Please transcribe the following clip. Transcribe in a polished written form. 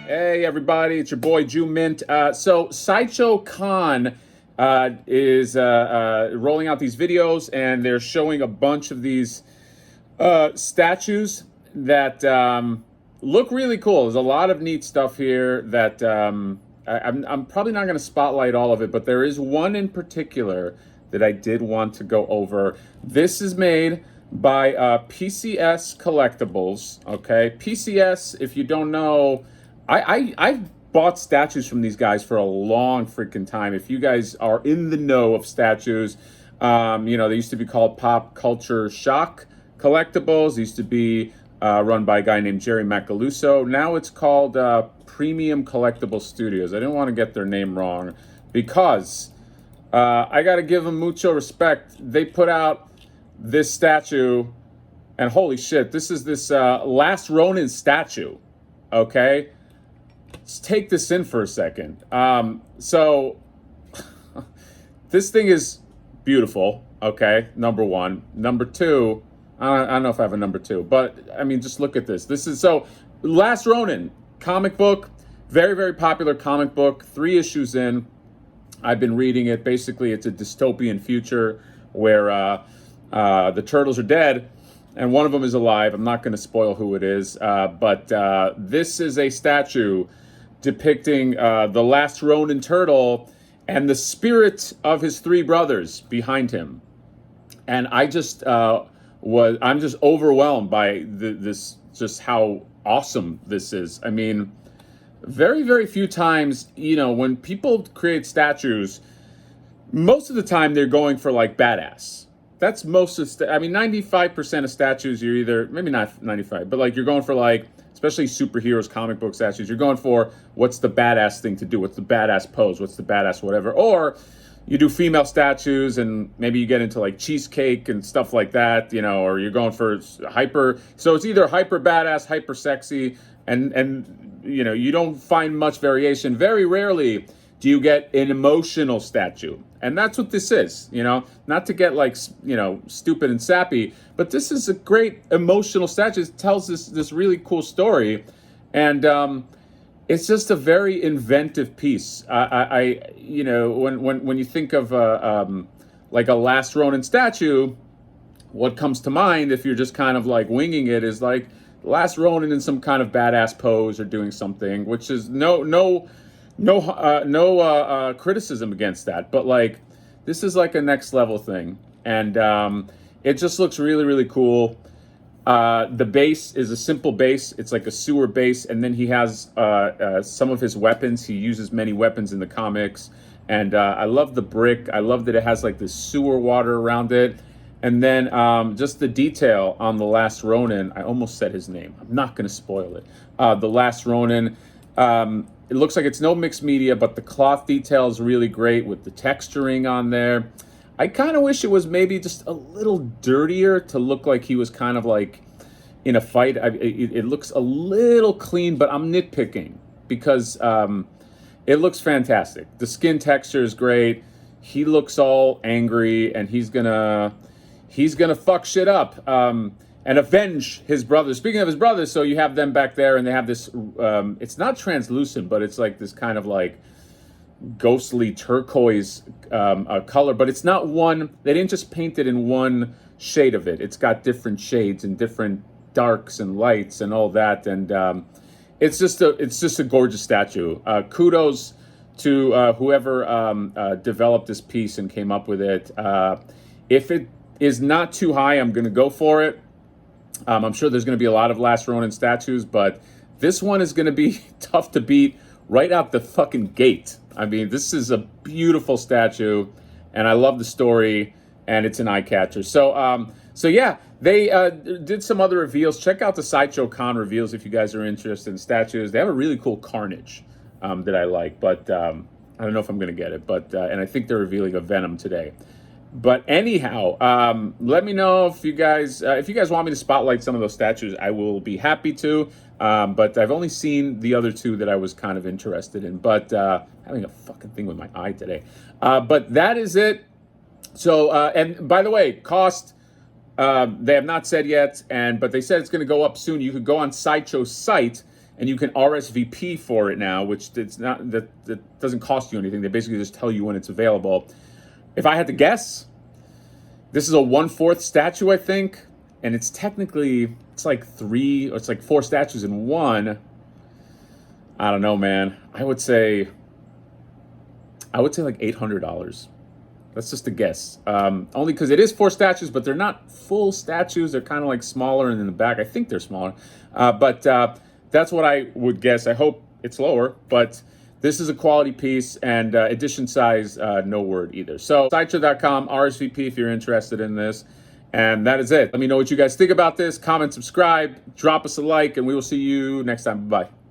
Hey everybody, it's your boy Jew Mint. So Sideshow Con is rolling out these videos, and they're showing a bunch of these statues that look really cool. There's a lot of neat stuff here that I'm probably not going to spotlight all of it, but there is one in particular that I did want to go over. This is made by PCS Collectibles. Okay, PCS, if you don't know, I've bought statues from these guys for a long freaking time. If you guys are in the know of statues, they used to be called Pop Culture Shock Collectibles. They used to be run by a guy named Jerry Macaluso. Now it's called Premium Collectible Studios. I didn't want to get their name wrong because I got to give them mucho respect. They put out this statue, and holy shit, this is this Last Ronin statue, okay? Let's take this in for a second. So this thing is beautiful, okay, number one. Number two, I don't know if I have a number two, but I mean, just look at this. This is, so Last Ronin, comic book, very, very popular comic book, 3 issues in. I've been reading it. Basically, it's a dystopian future where the turtles are dead, and one of them is alive. I'm not going to spoil who it is, but this is a statue depicting the Last Ronin turtle and the spirit of his 3 brothers behind him. And I'm just overwhelmed by this, just how awesome this is. I mean, very, very few times, when people create statues, most of the time they're going for like badass. That's most of, 95% of statues, you're either, maybe not 95, but like you're going for like, especially superheroes, comic book statues, you're going for what's the badass thing to do, what's the badass pose, what's the badass whatever. Or you do female statues and maybe you get into like cheesecake and stuff like that, or you're going for hyper. So it's either hyper badass, hyper sexy, and you don't find much variation. Very rarely do you get an emotional statue. And that's what this is, not to get like, stupid and sappy, but this is a great emotional statue. It tells this really cool story. And it's just a very inventive piece. When you think of like a Last Ronin statue, what comes to mind if you're just kind of like winging it is like Last Ronin in some kind of badass pose or doing something, which is no criticism against that, but like this is like a next level thing, and it just looks really, really cool. The base is a simple base. It's like a sewer base, and then he has some of his weapons. He uses many weapons in the comics, and I love the brick. I love that it has like this sewer water around it, and then just the detail on the Last Ronin. I almost said his name. I'm not going to spoil it. The Last Ronin. It looks like it's no mixed media, but the cloth detail is really great with the texturing on there. I kind of wish it was maybe just a little dirtier to look like he was kind of like in a fight. It looks a little clean, but I'm nitpicking because it looks fantastic. The skin texture is great. He looks all angry, and he's gonna fuck shit up. And avenge his brothers. Speaking of his brothers, so you have them back there, and they have this, it's not translucent, but it's like this kind of like ghostly turquoise color, but it's not one, they didn't just paint it in one shade of it. It's got different shades and different darks and lights and all that, and it's just a gorgeous statue. Kudos to whoever developed this piece and came up with it. If it is not too high, I'm going to go for it. I'm sure there's going to be a lot of Last Ronin statues, but this one is going to be tough to beat right out the fucking gate. I mean, this is a beautiful statue, and I love the story, and it's an eye catcher. So yeah, they did some other reveals. Check out the Sideshow Con reveals if you guys are interested in statues. They have a really cool Carnage that I like, but I don't know if I'm going to get it. But and I think they're revealing a Venom today. But anyhow, let me know if you guys want me to spotlight some of those statues. I will be happy to. But I've only seen the other 2 that I was kind of interested in. But having a fucking thing with my eye today. But that is it. So, and by the way, cost, they have not said yet, but they said it's going to go up soon. You could go on Sideshow's site and you can RSVP for it now, which it's not that doesn't cost you anything. They basically just tell you when it's available. If I had to guess, this is a 1/4 statue, I think, and it's technically it's like 3 or it's like 4 statues in one. I don't know, man. I would say like $800. That's just a guess. Only because it is 4 statues, but they're not full statues. They're kind of like smaller, and in the back, I think they're smaller. But that's what I would guess. I hope it's lower, but this is a quality piece, and edition size, no word either. So Sideshow.com, RSVP if you're interested in this. And that is it. Let me know what you guys think about this. Comment, subscribe, drop us a like, and we will see you next time. Bye-bye.